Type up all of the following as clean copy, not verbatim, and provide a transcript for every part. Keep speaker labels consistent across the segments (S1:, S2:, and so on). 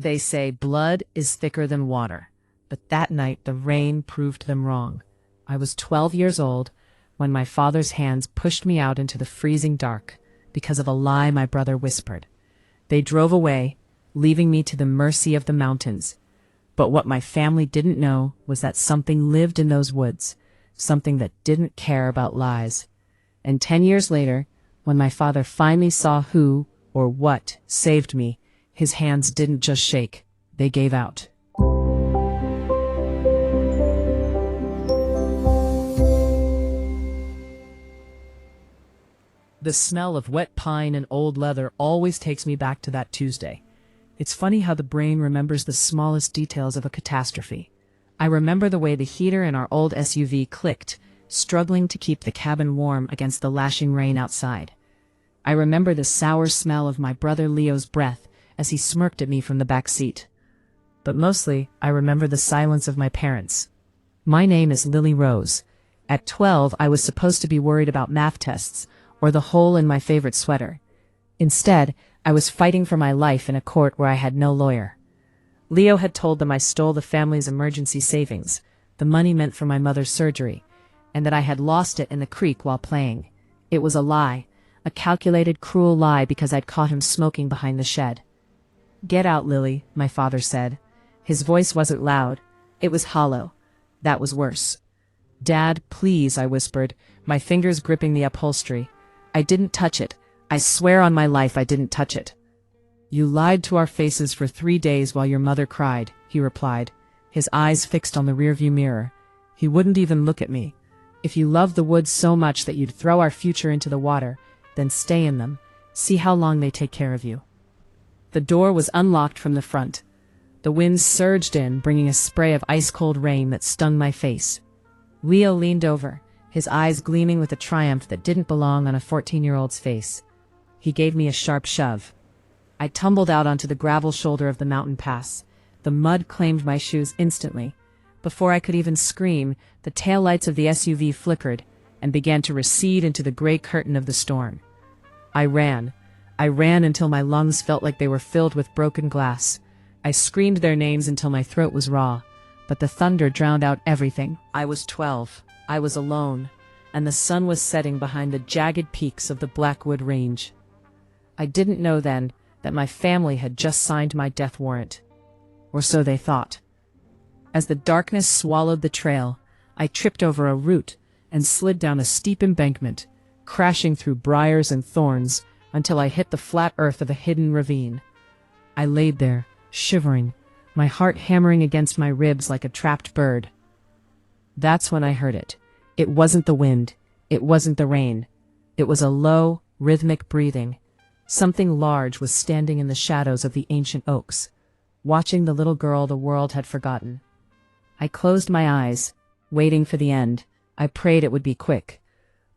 S1: They say blood is thicker than water, but that night the rain proved them wrong. I was 12 years old when my father's hands pushed me out into the freezing dark because of a lie my brother whispered. They drove away, leaving me to the mercy of the mountains. But what my family didn't know was that something lived in those woods, something that didn't care about lies. And 10 years later, when my father finally saw who or what saved me, his hands didn't just shake, they gave out. The smell of wet pine and old leather always takes me back to that Tuesday. It's funny how the brain remembers the smallest details of a catastrophe. I remember the way the heater in our old SUV clicked, struggling to keep the cabin warm against the lashing rain outside. I remember the sour smell of my brother Leo's breath as he smirked at me from the back seat. But mostly, I remember the silence of my parents. My name is Lily Rose. At 12, I was supposed to be worried about math tests, or the hole in my favorite sweater. Instead, I was fighting for my life in a court where I had no lawyer. Leo had told them I stole the family's emergency savings, the money meant for my mother's surgery, and that I had lost it in the creek while playing. It was a lie, a calculated, cruel lie because I'd caught him smoking behind the shed. "Get out, Lily," my father said. His voice wasn't loud. It was hollow. That was worse. "Dad, please," I whispered, my fingers gripping the upholstery. "I didn't touch it. I swear on my life I didn't touch it." "You lied to our faces for 3 days while your mother cried," he replied, his eyes fixed on the rearview mirror. He wouldn't even look at me. "If you love the woods so much that you'd throw our future into the water, then stay in them. See how long they take care of you." The door was unlocked from the front. The wind surged in, bringing a spray of ice-cold rain that stung my face. Leo leaned over, his eyes gleaming with a triumph that didn't belong on a 14-year-old's face. He gave me a sharp shove. I tumbled out onto the gravel shoulder of the mountain pass. The mud claimed my shoes instantly. Before I could even scream, the taillights of the SUV flickered and began to recede into the gray curtain of the storm. I ran until my lungs felt like they were filled with broken glass. I screamed their names until my throat was raw, but the thunder drowned out everything. I was 12. I was alone, and the sun was setting behind the jagged peaks of the Blackwood Range. I didn't know then that my family had just signed my death warrant. Or so they thought. As the darkness swallowed the trail, I tripped over a root and slid down a steep embankment, crashing through briars and thorns until I hit the flat earth of a hidden ravine. I laid there, shivering, my heart hammering against my ribs like a trapped bird. That's when I heard it. It wasn't the wind. It wasn't the rain. It was a low, rhythmic breathing. Something large was standing in the shadows of the ancient oaks, watching the little girl the world had forgotten. I closed my eyes, waiting for the end. I prayed it would be quick.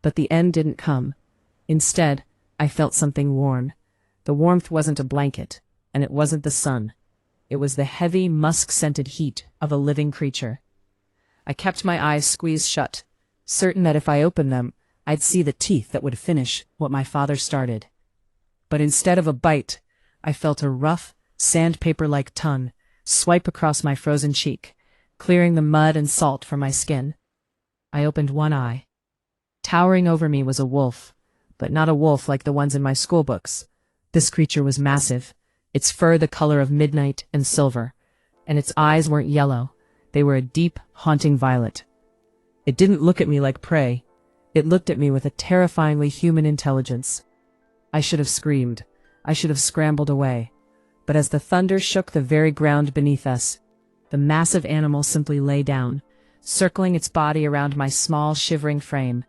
S1: But the end didn't come. Instead, I felt something warm. The warmth wasn't a blanket, and it wasn't the sun. It was the heavy, musk-scented heat of a living creature. I kept my eyes squeezed shut, certain that if I opened them, I'd see the teeth that would finish what my father started. But instead of a bite, I felt a rough, sandpaper-like tongue swipe across my frozen cheek, clearing the mud and salt from my skin. I opened one eye. Towering over me was a wolf, but not a wolf like the ones in my schoolbooks. This creature was massive, its fur the color of midnight and silver, and its eyes weren't yellow. They were a deep, haunting violet. It didn't look at me like prey. It looked at me with a terrifyingly human intelligence. I should have screamed. I should have scrambled away. But as the thunder shook the very ground beneath us, the massive animal simply lay down, circling its body around my small, shivering frame.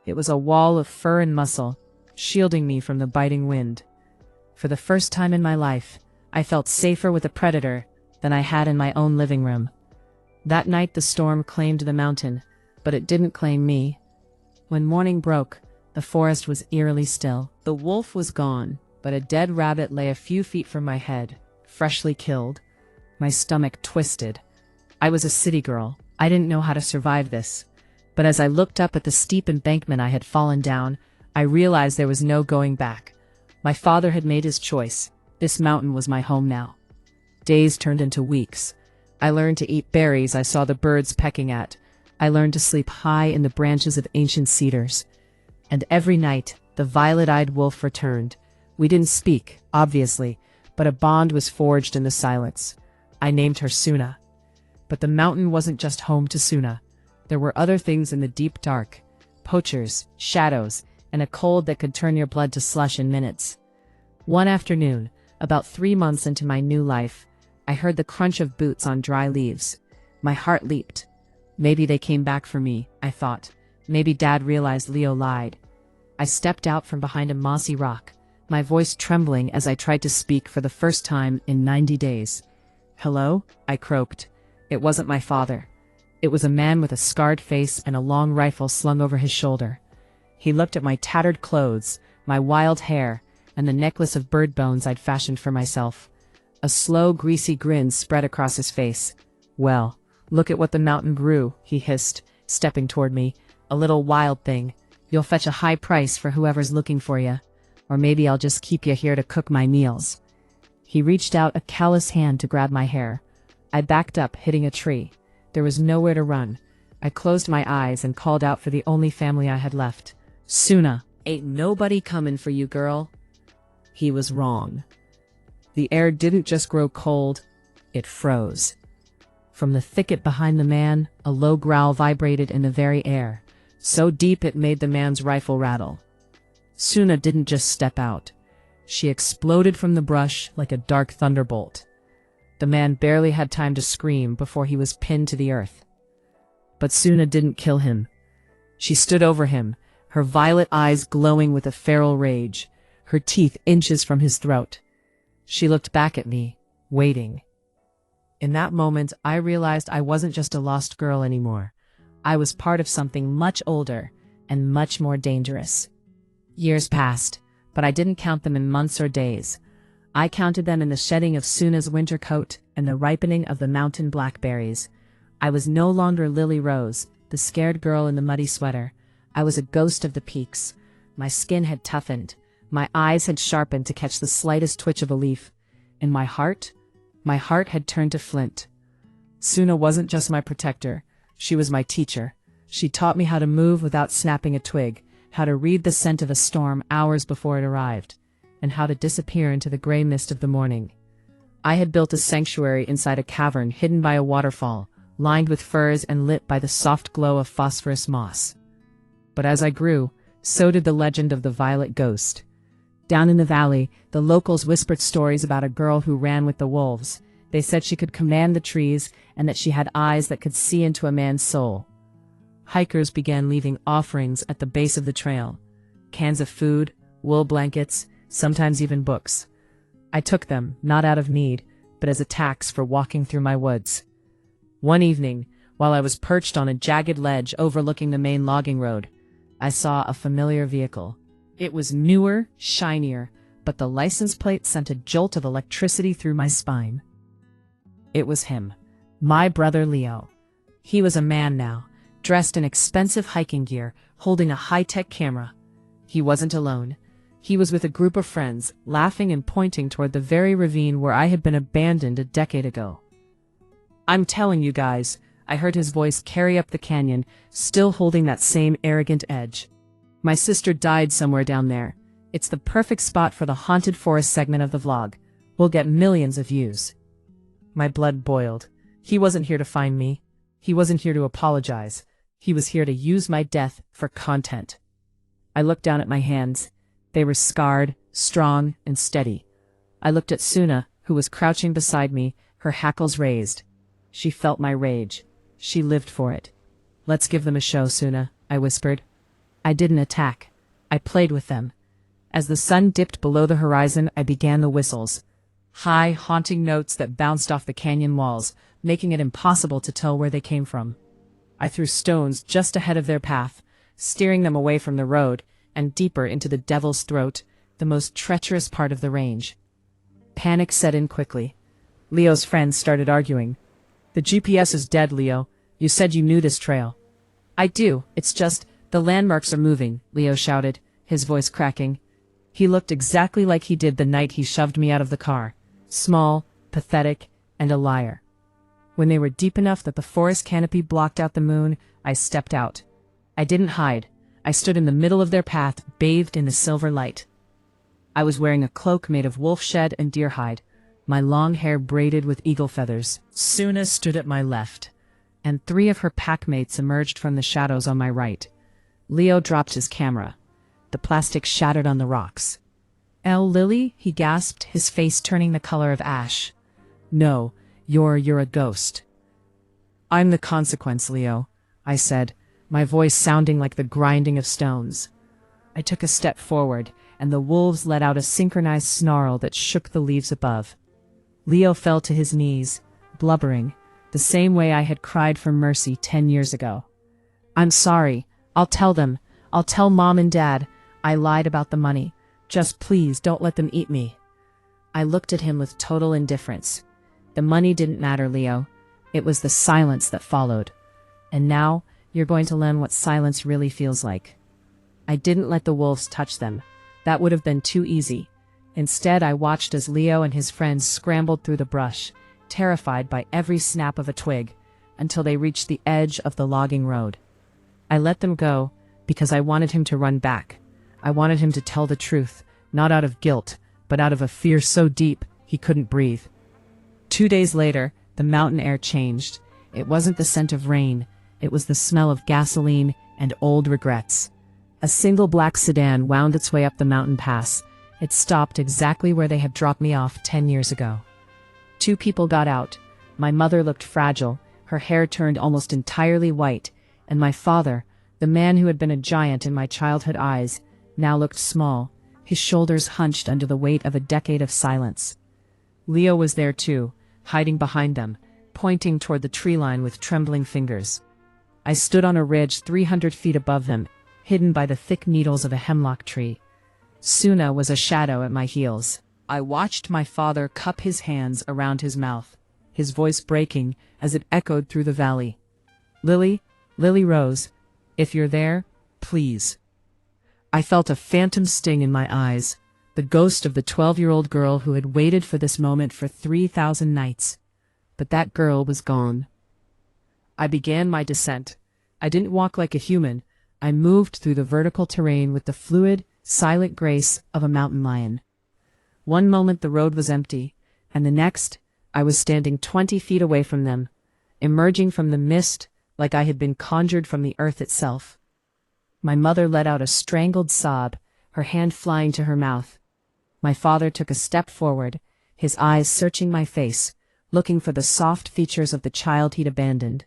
S1: It was a wall of fur and muscle, shielding me from the biting wind. For the first time in my life, I felt safer with a predator than I had in my own living room. That night the storm claimed the mountain, but it didn't claim me. When morning broke, the forest was eerily still. The wolf was gone, but a dead rabbit lay a few feet from my head, freshly killed. My stomach twisted. I was a city girl. I didn't know how to survive this. But as I looked up at the steep embankment I had fallen down, I realized there was no going back. My father had made his choice. This mountain was my home now. Days turned into weeks. I learned to eat berries I saw the birds pecking at. I learned to sleep high in the branches of ancient cedars. And every night, the violet-eyed wolf returned. We didn't speak, obviously, but a bond was forged in the silence. I named her Suna. But the mountain wasn't just home to Suna. There were other things in the deep dark. Poachers, shadows, and a cold that could turn your blood to slush in minutes. One afternoon, about 3 months into my new life, I heard the crunch of boots on dry leaves. My heart leaped. Maybe they came back for me, I thought. Maybe Dad realized Leo lied. I stepped out from behind a mossy rock, my voice trembling as I tried to speak for the first time in 90 days. "Hello?" I croaked. It wasn't my father. It was a man with a scarred face and a long rifle slung over his shoulder. He looked at my tattered clothes, my wild hair, and the necklace of bird bones I'd fashioned for myself. A slow, greasy grin spread across his face. "Well, look at what the mountain grew," he hissed, stepping toward me. "A little wild thing. You'll fetch a high price for whoever's looking for you. Or maybe I'll just keep you here to cook my meals." He reached out a callous hand to grab my hair. I backed up, hitting a tree. There was nowhere to run. I closed my eyes and called out for the only family I had left. "Suna, ain't nobody comin' for you, girl." He was wrong. The air didn't just grow cold, it froze. From the thicket behind the man, a low growl vibrated in the very air, so deep it made the man's rifle rattle. Suna didn't just step out. She exploded from the brush like a dark thunderbolt. The man barely had time to scream before he was pinned to the earth. But Suna didn't kill him. She stood over him, her violet eyes glowing with a feral rage, her teeth inches from his throat. She looked back at me, waiting. In that moment, I realized I wasn't just a lost girl anymore. I was part of something much older and much more dangerous. Years passed, but I didn't count them in months or days. I counted them in the shedding of Suna's winter coat and the ripening of the mountain blackberries. I was no longer Lily Rose, the scared girl in the muddy sweater. I was a ghost of the peaks. My skin had toughened. My eyes had sharpened to catch the slightest twitch of a leaf. And my heart had turned to flint. Suna wasn't just my protector. She was my teacher. She taught me how to move without snapping a twig, how to read the scent of a storm hours before it arrived, and how to disappear into the gray mist of the morning. I had built a sanctuary inside a cavern hidden by a waterfall, lined with firs and lit by the soft glow of phosphorus moss. But as I grew, so did the legend of the violet ghost. Down in the valley, the locals whispered stories about a girl who ran with the wolves. They said she could command the trees and that she had eyes that could see into a man's soul. Hikers began leaving offerings at the base of the trail. Cans of food, wool blankets, sometimes even books. I took them, not out of need, but as a tax for walking through my woods. One evening, while I was perched on a jagged ledge overlooking the main logging road, I saw a familiar vehicle. It was newer, shinier, but the license plate sent a jolt of electricity through my spine. It was him, my brother Leo. He was a man now, dressed in expensive hiking gear, holding a high-tech camera. He wasn't alone. He was with a group of friends, laughing and pointing toward the very ravine where I had been abandoned a decade ago. "I'm telling you guys," I heard his voice carry up the canyon, still holding that same arrogant edge. "My sister died somewhere down there. It's the perfect spot for the haunted forest segment of the vlog. We'll get millions of views." My blood boiled. He wasn't here to find me. He wasn't here to apologize. He was here to use my death for content. I looked down at my hands. They were scarred, strong, and steady. I looked at Suna, who was crouching beside me, her hackles raised. She felt my rage. She lived for it. "Let's give them a show, Suna," I whispered. I didn't attack. I played with them. As the sun dipped below the horizon, I began the whistles. High, haunting notes that bounced off the canyon walls, making it impossible to tell where they came from. I threw stones just ahead of their path, steering them away from the road and deeper into the Devil's Throat, the most treacherous part of the range. Panic set in quickly. Leo's friends started arguing. "The GPS is dead, Leo. You said you knew this trail." "I do. It's just, the landmarks are moving," Leo shouted, his voice cracking. He looked exactly like he did the night he shoved me out of the car. Small, pathetic, and a liar. When they were deep enough that the forest canopy blocked out the moon, I stepped out. I didn't hide. I stood in the middle of their path, bathed in the silver light. I was wearing a cloak made of wolf shed and deer hide, my long hair braided with eagle feathers. Suna stood at my left, and 3 of her packmates emerged from the shadows on my right. Leo dropped his camera. The plastic shattered on the rocks. Lily, he gasped, his face turning the color of ash. No, you're a ghost. I'm the consequence, Leo, I said, my voice sounding like the grinding of stones. I took a step forward, and the wolves let out a synchronized snarl that shook the leaves above. Leo fell to his knees, blubbering, the same way I had cried for mercy 10 years ago. I'm sorry. I'll tell them. I'll tell Mom and Dad. I lied about the money. Just please don't let them eat me. I looked at him with total indifference. The money didn't matter, Leo. It was the silence that followed. And now, you're going to learn what silence really feels like. I didn't let the wolves touch them. That would have been too easy. Instead, I watched as Leo and his friends scrambled through the brush, terrified by every snap of a twig, until they reached the edge of the logging road. I let them go because I wanted him to run back. I wanted him to tell the truth, not out of guilt, but out of a fear so deep he couldn't breathe. 2 days later, the mountain air changed. It wasn't the scent of rain. It was the smell of gasoline and old regrets. A single black sedan wound its way up the mountain pass. It stopped exactly where they had dropped me off 10 years ago. 2 people got out. My mother looked fragile, her hair turned almost entirely white, and my father, the man who had been a giant in my childhood eyes, now looked small, his shoulders hunched under the weight of a decade of silence. Leo was there too, hiding behind them, pointing toward the tree line with trembling fingers. I stood on a ridge 300 feet above them, hidden by the thick needles of a hemlock tree. Suna was a shadow at my heels. I watched my father cup his hands around his mouth, his voice breaking as it echoed through the valley. Lily Rose, if you're there, please. I felt a phantom sting in my eyes, the ghost of the 12-year-old girl who had waited for this moment for 3,000 nights. But that girl was gone. I began my descent. I didn't walk like a human. I moved through the vertical terrain with the fluid, silent grace of a mountain lion. One moment the road was empty, and the next, I was standing 20 feet away from them, emerging from the mist like I had been conjured from the earth itself. My mother let out a strangled sob, her hand flying to her mouth. My father took a step forward, his eyes searching my face, looking for the soft features of the child he'd abandoned.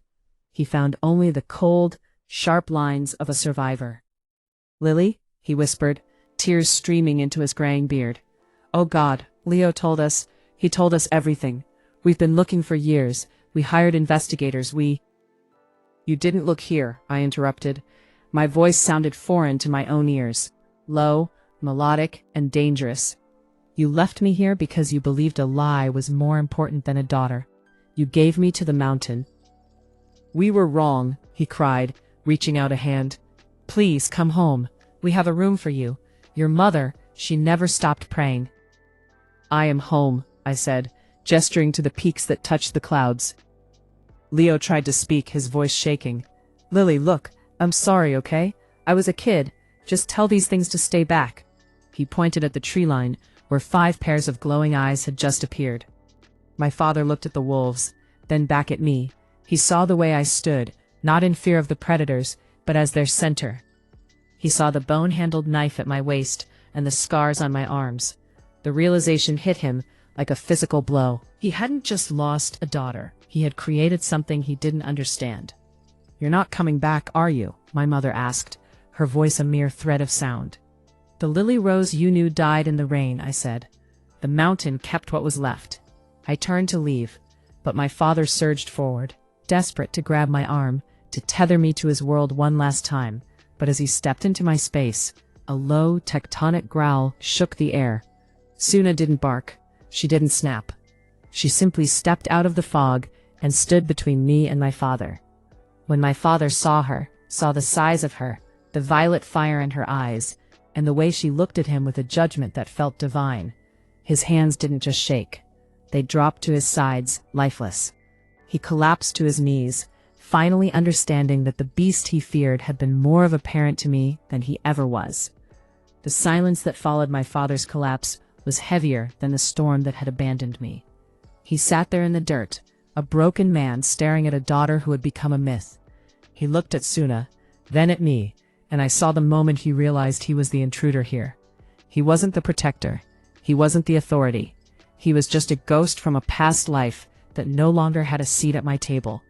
S1: He found only the cold, sharp lines of a survivor. Lily, he whispered, tears streaming into his graying beard. Oh God, Leo told us. He told us everything. We've been looking for years. We hired investigators. You didn't look here, I interrupted. My voice sounded foreign to my own ears, low, melodic, and dangerous. You left me here because you believed a lie was more important than a daughter. You gave me to the mountain. We were wrong, he cried, reaching out a hand. Please come home. We have a room for you. Your mother, she never stopped praying. I am home, I said, gesturing to the peaks that touched the clouds. Leo tried to speak, his voice shaking. Lily, look, I'm sorry, okay? I was a kid. Just tell these things to stay back. He pointed at the tree line, where 5 pairs of glowing eyes had just appeared. My father looked at the wolves, then back at me. He saw the way I stood, not in fear of the predators, but as their center. He saw the bone-handled knife at my waist and the scars on my arms. The realization hit him like a physical blow. He hadn't just lost a daughter. He had created something he didn't understand. You're not coming back, are you? My mother asked, her voice a mere thread of sound. The Lily Rose you knew died in the rain, I said. The mountain kept what was left. I turned to leave, but my father surged forward, desperate to grab my arm, to tether me to his world one last time. But as he stepped into my space, a low, tectonic growl shook the air. Suna didn't bark. She didn't snap. She simply stepped out of the fog and stood between me and my father. When my father saw her, saw the size of her, the violet fire in her eyes, and the way she looked at him with a judgment that felt divine, his hands didn't just shake. They dropped to his sides, lifeless. He collapsed to his knees, finally understanding that the beast he feared had been more of a parent to me than he ever was. The silence that followed my father's collapse was heavier than the storm that had abandoned me. He sat there in the dirt, a broken man staring at a daughter who had become a myth. He looked at Suna, then at me, and I saw the moment he realized he was the intruder here. He wasn't the protector. He wasn't the authority. He was just a ghost from a past life that no longer had a seat at my table.